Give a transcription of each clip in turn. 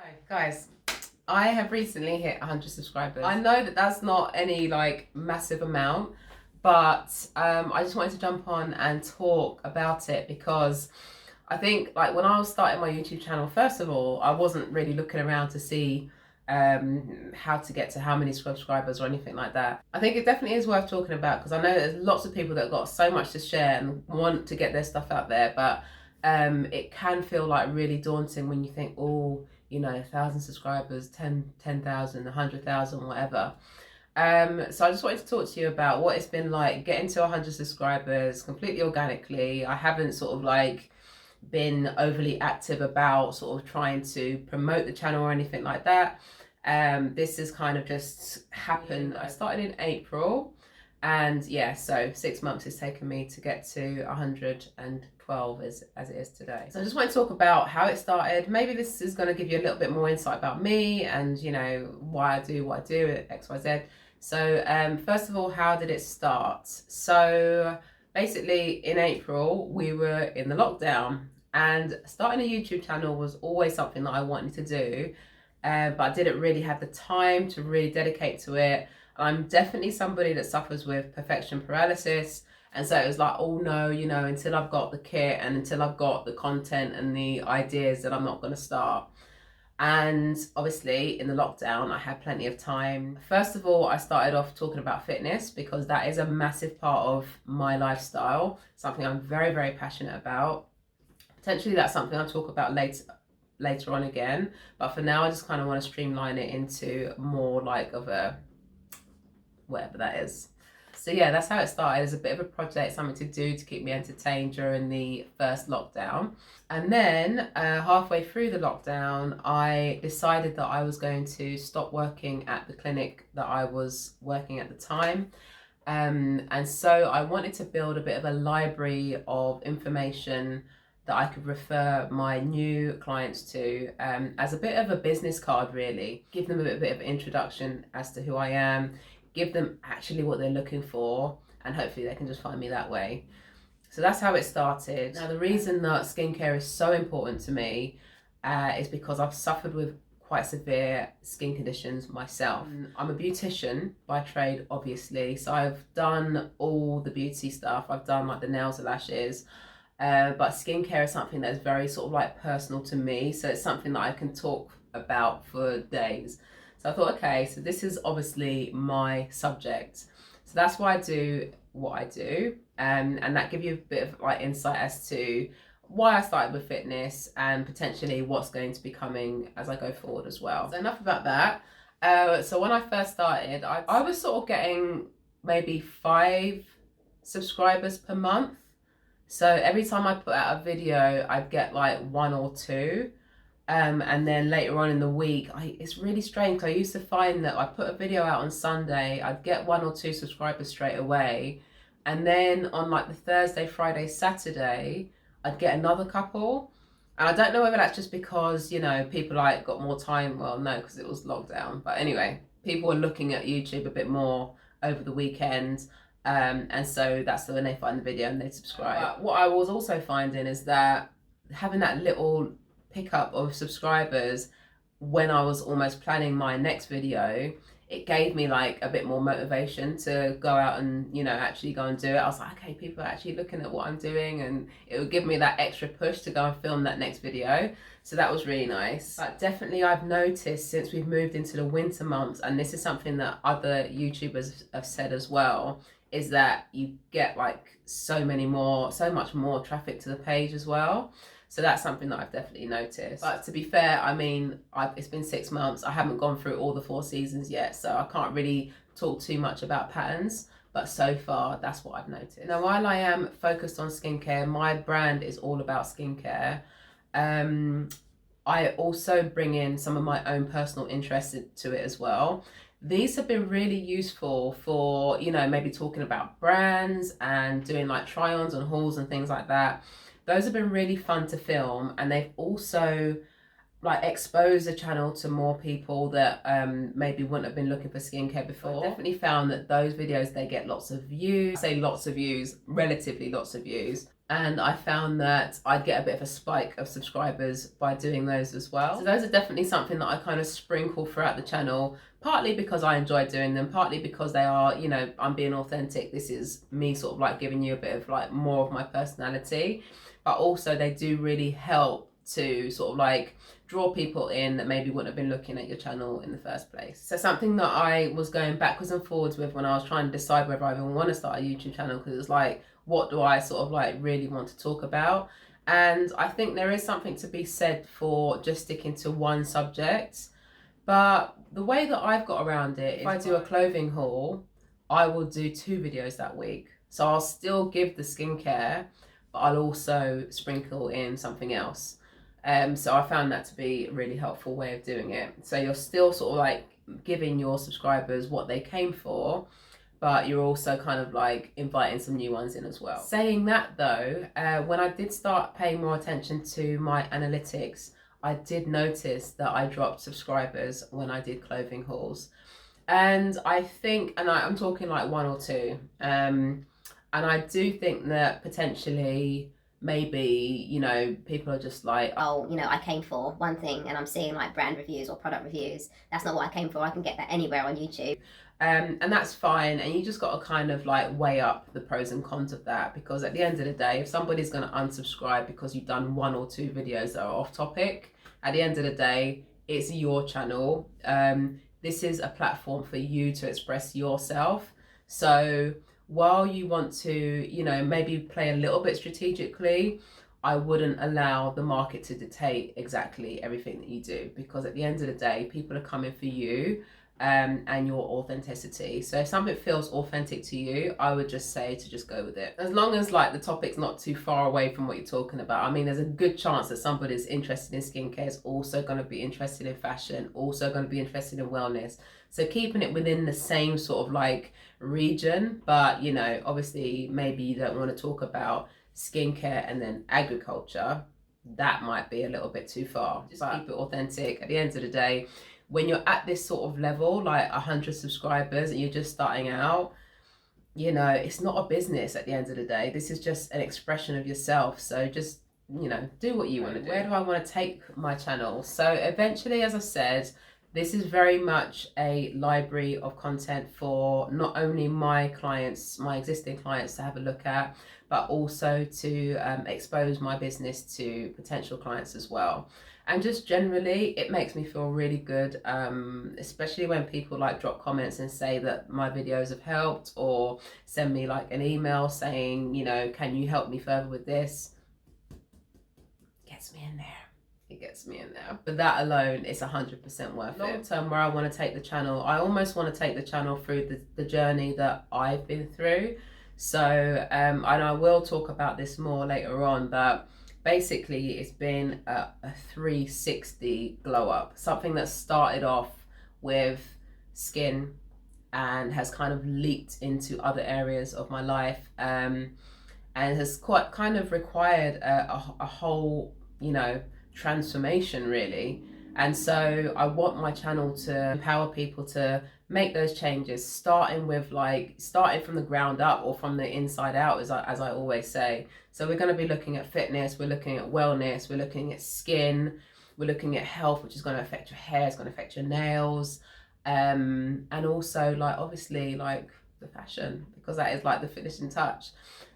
Hi guys, I have recently hit 100 subscribers. I know that that's not any like massive amount, but I just wanted to jump on and talk about it because I think like when I was starting my YouTube channel, first of all, I wasn't really looking around to see how to get to how many subscribers or anything like that. I think it definitely is worth talking about because I know there's lots of people that have got so much to share and want to get their stuff out there, but it can feel like really daunting when you think, oh, you know, 1,000 subscribers, 10,000, 100,000, whatever. So I just wanted to talk to you about what it's been like getting to 100 subscribers completely organically. I haven't sort of like been overly active about sort of trying to promote the channel or anything like that. This has kind of just happened. I started in April, and yeah, so 6 months it's taken me to get to 112 as it is today. So I just want to talk about how it started. Maybe this is going to give you a little bit more insight about me and, you know, why I do what I do at XYZ. So first of all, how did it start? So basically in April, we were in the lockdown, and starting a YouTube channel was always something that I wanted to do, but I didn't really have the time to really dedicate to it. I'm definitely somebody that suffers with perfection paralysis. And so it was like, oh no, you know, until I've got the kit and until I've got the content and the ideas, that I'm not going to start. And obviously in the lockdown, I had plenty of time. First of all, I started off talking about fitness because that is a massive part of my lifestyle, something I'm very, very passionate about. Potentially that's something I'll talk about later on again. But for now, I just kind of want to streamline it into more like of a whatever that is. So yeah, that's how it started, as a bit of a project, something to do to keep me entertained during the first lockdown. And then halfway through the lockdown, I decided that I was going to stop working at the clinic that I was working at the time. And so I wanted to build a bit of a library of information that I could refer my new clients to, as a bit of a business card, really. Give them a bit of introduction as to who I am, give them actually what they're looking for, and hopefully they can just find me that way. So that's how it started. Now, the reason that skincare is so important to me is because I've suffered with quite severe skin conditions myself. I'm a beautician by trade, obviously, so I've done all the beauty stuff. I've done like the nails, the lashes, but skincare is something that is very sort of like personal to me, so it's something that I can talk about for days. So I thought, okay, so this is obviously my subject. So that's why I do what I do. And that gives you a bit of like insight as to why I started with fitness and potentially what's going to be coming as I go forward as well. So enough about that. So when I first started, I was sort of getting maybe 5 subscribers per month. So every time I put out a video, I'd get like 1 or 2. And then later on in the week, it's really strange because I used to find that I put a video out on Sunday, I'd get 1 or 2 subscribers straight away. And then on like the Thursday, Friday, Saturday, I'd get another couple. And I don't know whether that's just because, you know, people like got more time. Well, no, because it was lockdown. But anyway, people were looking at YouTube a bit more over the weekend. And so that's when they find the video and they subscribe. But what I was also finding is that having that little pickup of subscribers when I was almost planning my next video, it gave me like a bit more motivation to go out and, you know, actually go and do it. I was like, okay, people are actually looking at what I'm doing, and it would give me that extra push to go and film that next video. So that was really nice. But definitely I've noticed since we've moved into the winter months, and this is something that other YouTubers have said as well, is that you get like so much more traffic to the page as well. So that's something that I've definitely noticed. But to be fair, I mean, it's been 6 months. I haven't gone through all the 4 seasons yet, so I can't really talk too much about patterns. But so far, that's what I've noticed. Now, while I am focused on skincare, my brand is all about skincare. I also bring in some of my own personal interest to it as well. These have been really useful for, you know, maybe talking about brands and doing like try-ons and hauls and things like that. Those have been really fun to film, and they've also like exposed the channel to more people that maybe wouldn't have been looking for skincare before. I definitely found that those videos, they get lots of views. I say lots of views, relatively lots of views. And I found that I'd get a bit of a spike of subscribers by doing those as well. So those are definitely something that I kind of sprinkle throughout the channel, partly because I enjoy doing them, partly because they are, you know, I'm being authentic. This is me sort of like giving you a bit of like more of my personality, but also they do really help to sort of like draw people in that maybe wouldn't have been looking at your channel in the first place. So something that I was going backwards and forwards with when I was trying to decide whether I even want to start a YouTube channel, because it was like, what do I sort of like really want to talk about? And I think there is something to be said for just sticking to one subject. But the way that I've got around it, if I do a clothing haul, I will do 2 videos that week. So I'll still give the skincare, but I'll also sprinkle in something else. So I found that to be a really helpful way of doing it. So you're still sort of like giving your subscribers what they came for, but you're also kind of like inviting some new ones in as well. Saying that though, when I did start paying more attention to my analytics, I did notice that I dropped subscribers when I did clothing hauls. And I think, and I'm talking like 1 or 2, and I do think that potentially maybe, you know, people are just like, oh, you know, I came for one thing and I'm seeing like brand reviews or product reviews. That's not what I came for. I can get that anywhere on YouTube. And that's fine. And you just got to kind of like weigh up the pros and cons of that, because at the end of the day, if somebody's going to unsubscribe because you've done 1 or 2 videos that are off topic, at the end of the day, it's your channel. This is a platform for you to express yourself. So while you want to, you know, maybe play a little bit strategically, I wouldn't allow the market to dictate exactly everything that you do, because at the end of the day, people are coming for you and your authenticity. So if something feels authentic to you, I would just say to just go with it. As long as like the topic's not too far away from what you're talking about. I mean, there's a good chance that somebody's interested in skincare is also going to be interested in fashion, also going to be interested in wellness. So keeping it within the same sort of like region, but you know, obviously maybe you don't want to talk about skincare and then agriculture. That might be a little bit too far. Just keep it authentic. At the end of the day, when you're at this sort of level, like 100 subscribers and you're just starting out, you know, it's not a business at the end of the day. This is just an expression of yourself. So just, you know, do what you want to do. Where do I want to take my channel? So eventually, as I said, this is very much a library of content for not only my clients, my existing clients to have a look at, but also to expose my business to potential clients as well. And just generally, it makes me feel really good, especially when people like drop comments and say that my videos have helped, or send me like an email saying, you know, can you help me further with this? Gets me in there. It gets me in there. But that alone is 100% worth it. Long term, where I want to take the channel, I almost want to take the channel through the journey that I've been through. So, and I will talk about this more later on, but basically it's been a 360 glow up. Something that started off with skin and has kind of leaked into other areas of my life, and has quite kind of required a whole, you know, transformation really. And so I want my channel to empower people to make those changes, starting from the ground up or from the inside out, as I always say. So we're going to be looking at fitness, we're looking at wellness, we're looking at skin, we're looking at health, which is going to affect your hair, it's going to affect your nails, and also like obviously like the fashion, because that is like the finishing touch.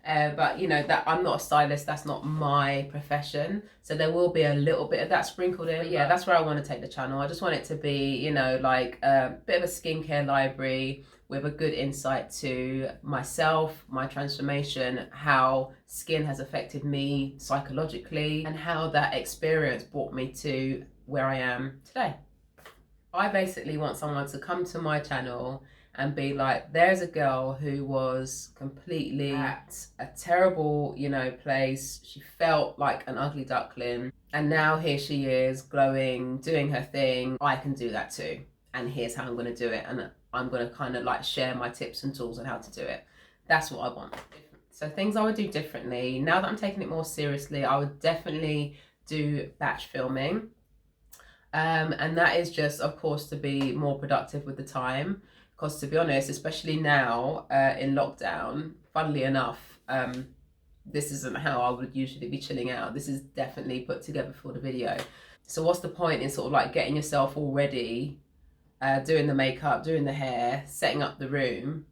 But you know that I'm not a stylist, that's not my profession, so there will be a little bit of that sprinkled in. But yeah, that's where I want to take the channel. I just want it to be, you know, like a bit of a skincare library with a good insight to myself, my transformation, how skin has affected me psychologically, and how that experience brought me to where I am today. I basically want someone to come to my channel and be like, there's a girl who was completely at a terrible, you know, place. She felt like an ugly duckling, and now here she is glowing, doing her thing. I can do that too, and here's how I'm going to do it, and I'm going to kind of like share my tips and tools on how to do it. That's what I want. So things I would do differently, now that I'm taking it more seriously, I would definitely do batch filming. And that is just, of course, to be more productive with the time. Because to be honest, especially now in lockdown, funnily enough, this isn't how I would usually be chilling out. This is definitely put together for the video. So what's the point in sort of like getting yourself all ready, doing the makeup, doing the hair, setting up the room,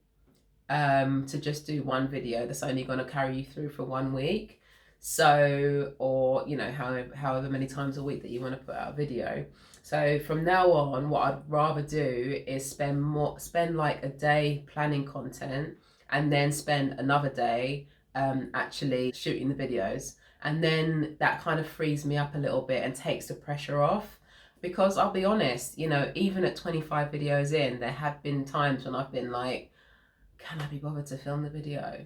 to just do one video that's only going to carry you through for 1 week? So, or you know, however many times a week that you want to put out a video. So from now on, what I'd rather do is spend like a day planning content, and then spend another day actually shooting the videos. And then that kind of frees me up a little bit and takes the pressure off. Because I'll be honest, you know, even at 25 videos in, there have been times when I've been like, can I be bothered to film the video?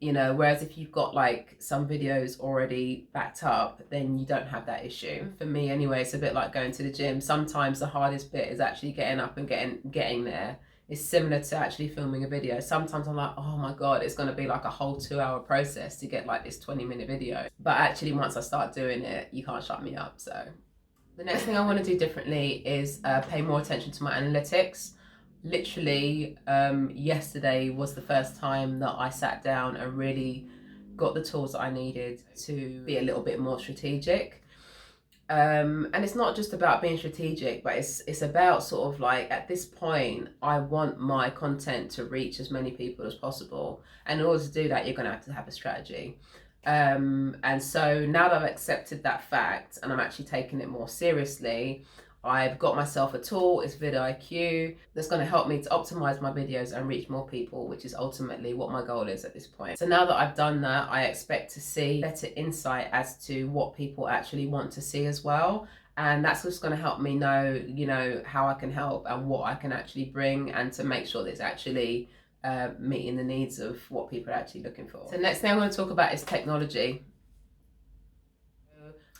You know, whereas if you've got like some videos already backed up, then you don't have that issue. For me anyway, it's a bit like going to the gym. Sometimes the hardest bit is actually getting up and getting there. It's similar to actually filming a video. Sometimes I'm like, oh my God, it's going to be like a whole 2-hour process to get like this 20-minute video. But actually once I start doing it, you can't shut me up. So the next thing I want to do differently is pay more attention to my analytics. Literally, yesterday was the first time that I sat down and really got the tools that I needed to be a little bit more strategic. And it's not just about being strategic, but it's about sort of like, at this point, I want my content to reach as many people as possible. And in order to do that, you're going to have a strategy. And so now that I've accepted that fact and I'm actually taking it more seriously, I've got myself a tool, it's vidIQ, that's going to help me to optimize my videos and reach more people, which is ultimately what my goal is at this point. So now that I've done that, I expect to see better insight as to what people actually want to see as well. And that's just going to help me know, you know, how I can help and what I can actually bring, and to make sure that it's actually meeting the needs of what people are actually looking for. So next thing I'm going to talk about is technology.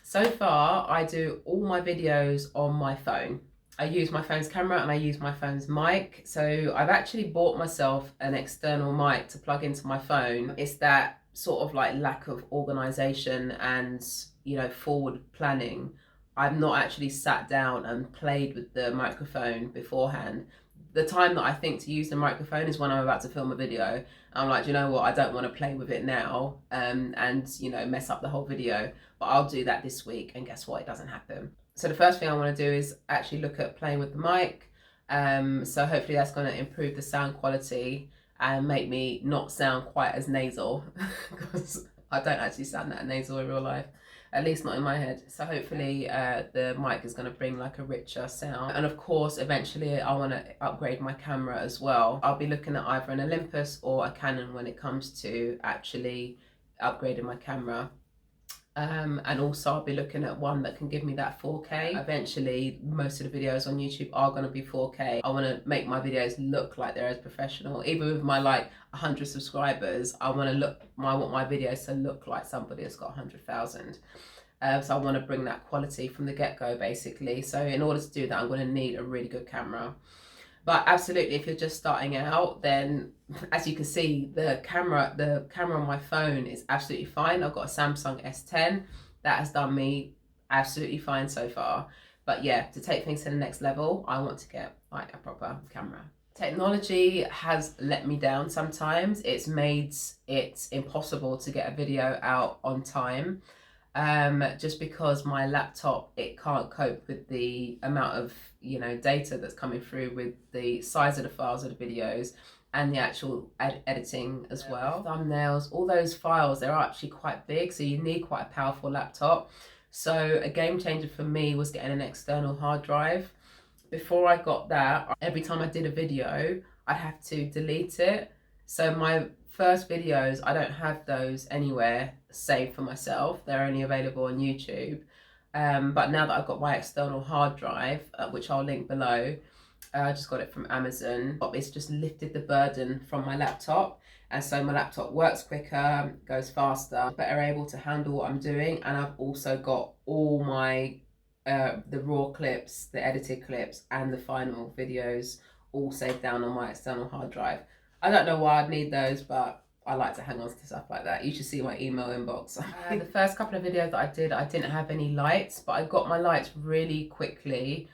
So far, I do all my videos on my phone. I use my phone's camera and I use my phone's mic. So I've actually bought myself an external mic to plug into my phone. It's that sort of like lack of organization and, you know, forward planning. I've not actually sat down and played with the microphone beforehand. The time that I think to use the microphone is when I'm about to film a video. I'm like, you know what, I don't want to play with it now and, you know, mess up the whole video. But I'll do that this week, and guess what, it doesn't happen. So the first thing I want to do is actually look at playing with the mic. So hopefully that's going to improve the sound quality and make me not sound quite as nasal, because I don't actually sound that nasal in real life. At least not in my head. So hopefully the mic is going to bring like a richer sound. And of course, eventually I want to upgrade my camera as well. I'll be looking at either an Olympus or a Canon when it comes to actually upgrading my camera. And also I'll be looking at one that can give me that 4K. Eventually, most of the videos on YouTube are going to be 4K. I want to make my videos look like they're as professional. Even with my like 100 subscribers, I want my videos to look like somebody that's got 100,000. So I want to bring that quality from the get-go, basically. So in order to do that, I'm going to need a really good camera. But absolutely, if you're just starting out, then as you can see, the camera on my phone is absolutely fine. I've got a Samsung S10 that has done me absolutely fine so far. But yeah, to take things to the next level, I want to get like a proper camera. Technology has let me down sometimes. It's made it impossible to get a video out on time. Just because my laptop, it can't cope with the amount of, you know, data that's coming through with the size of the files of the videos and the actual editing as well. Thumbnails, all those files, they're actually quite big, so you need quite a powerful laptop. So a game changer for me was getting an external hard drive. Before I got that, every time I did a video, I'd have to delete it. So my first videos, I don't have those anywhere saved for myself. They're only available on YouTube. But now that I've got my external hard drive, which I'll link below, I just got it from Amazon. It's just lifted the burden from my laptop. And so my laptop works quicker, goes faster, better able to handle what I'm doing. And I've also got all my, the raw clips, the edited clips, and the final videos all saved down on my external hard drive. I don't know why I'd need those, but I like to hang on to stuff like that. You should see my email inbox. The first couple of videos that I didn't have any lights, but I got my lights really quickly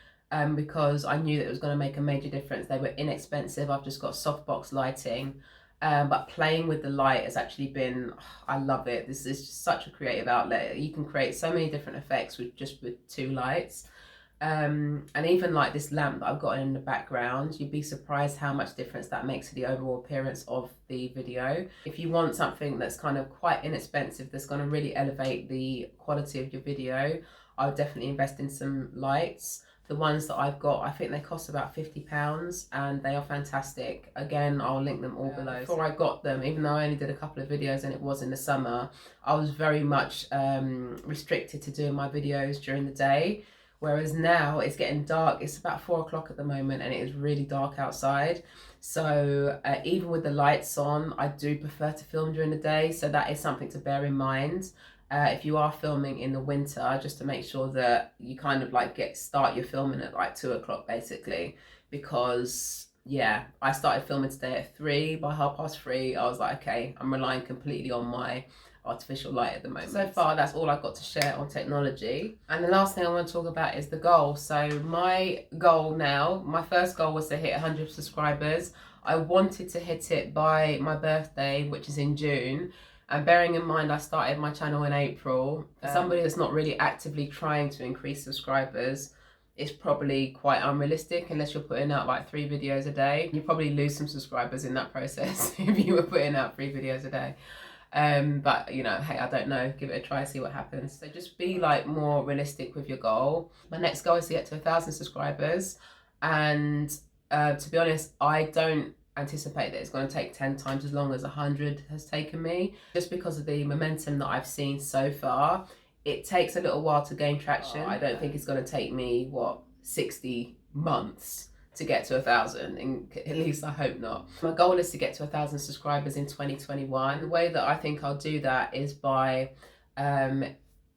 because I knew that it was going to make a major difference. They were inexpensive. I've just got softbox lighting. But playing with the light has actually been, I love it. This is just such a creative outlet. You can create so many different effects with 2 lights. And even like this lamp that I've got in the background, you'd be surprised how much difference that makes to the overall appearance of the video. If you want something that's kind of quite inexpensive, that's going to really elevate the quality of your video, I would definitely invest in some lights. The ones that I've got, I think they cost about £50 and they are fantastic. Again, I'll link them all below. Before I got them, even though I only did a couple of videos and it was in the summer, I was very much restricted to doing my videos during the day. Whereas now it's getting dark. It's about 4 o'clock at the moment and it is really dark outside. So even with the lights on, I do prefer to film during the day. So that is something to bear in mind. If you are filming in the winter, just to make sure that you kind of like start your filming at like 2 o'clock basically, because yeah, I started filming today at 3. By 3:30, I was like, okay, I'm relying completely on my artificial light at the moment. So far, that's all I've got to share on technology. And the last thing I want to talk about is the goal. So my goal now, my first goal was to hit 100 subscribers. I wanted to hit it by my birthday, which is in June. And bearing in mind, I started my channel in April. For somebody that's not really actively trying to increase subscribers, it's probably quite unrealistic unless you're putting out like 3 videos a day. You probably lose some subscribers in that process if you were putting out 3 videos a day. But you know, hey, I don't know, give it a try, see what happens. So just be like more realistic with your goal. My next goal is to get to 1,000 subscribers. And to be honest, I don't anticipate that it's going to take 10 times as long as 100 has taken me, just because of the momentum that I've seen so far. It takes a little while to gain traction. I don't think it's going to take me 60 months to get to 1,000, and at least I hope not. My goal is to get to 1,000 subscribers in 2021. The way that I think I'll do that is by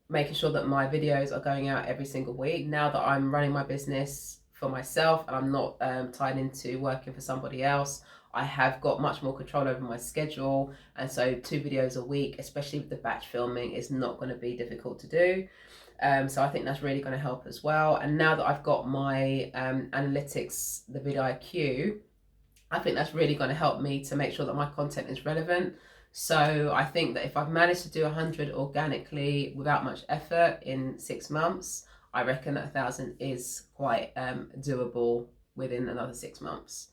making sure that my videos are going out every single week. Now that I'm running my business for myself and I'm not tied into working for somebody else, I have got much more control over my schedule, and so 2 videos a week, especially with the batch filming, is not going to be difficult to do. So I think that's really going to help as well. And now that I've got my analytics, the vidIQ, I think that's really going to help me to make sure that my content is relevant. So I think that if I've managed to do 100 organically without much effort in 6 months, I reckon that 1,000 is quite doable within another 6 months.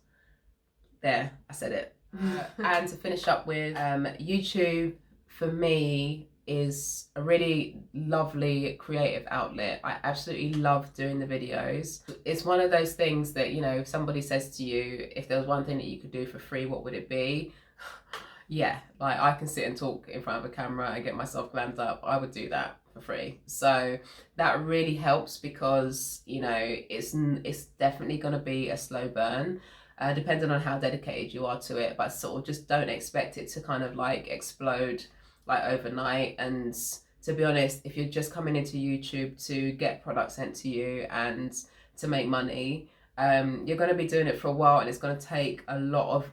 There, I said it. And to finish up with, YouTube for me is a really lovely creative outlet. I absolutely love doing the videos. It's one of those things that, you know, if somebody says to you, if there was one thing that you could do for free, what would it be? Yeah, like I can sit and talk in front of a camera and get myself glammed up. I would do that for free. So that really helps, because, you know, it's definitely going to be a slow burn. Depending on how dedicated you are to it, but sort of just don't expect it to kind of like explode like overnight. And to be honest, if you're just coming into YouTube to get products sent to you and to make money, you're going to be doing it for a while, and it's going to take a lot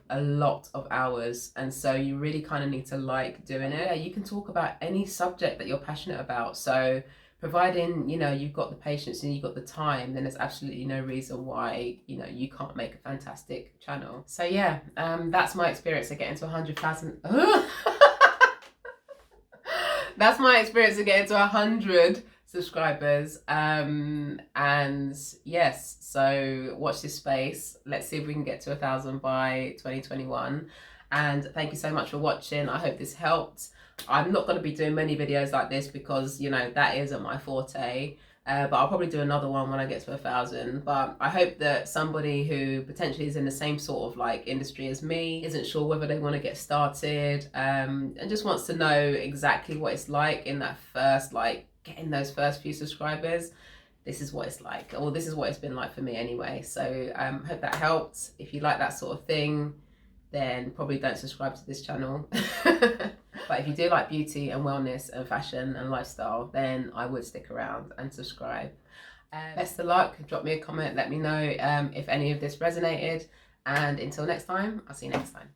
of hours. And so you really kind of need to like doing it. Yeah, you can talk about any subject that you're passionate about. So providing, you know, you've got the patience and you've got the time, then there's absolutely no reason why, you know, you can't make a fantastic channel. So yeah, that's my experience of getting to 100,000. That's my experience of getting to 100 subscribers. And yes, so watch this space. Let's see if we can get to 1,000 by 2021. And thank you so much for watching. I hope this helped. I'm not going to be doing many videos like this because, you know, that isn't my forte. But I'll probably do another one when I get to 1,000. But I hope that somebody who potentially is in the same sort of like industry as me, isn't sure whether they want to get started, and just wants to know exactly what it's like in that first, like getting those first few subscribers. This is what it's like, or this is what it's been like for me anyway. So hope that helped. If you like that sort of thing, then probably don't subscribe to this channel. But if you do like beauty and wellness and fashion and lifestyle, then I would stick around and subscribe. Best of luck. Drop me a comment. Let me know if any of this resonated. And until next time, I'll see you next time.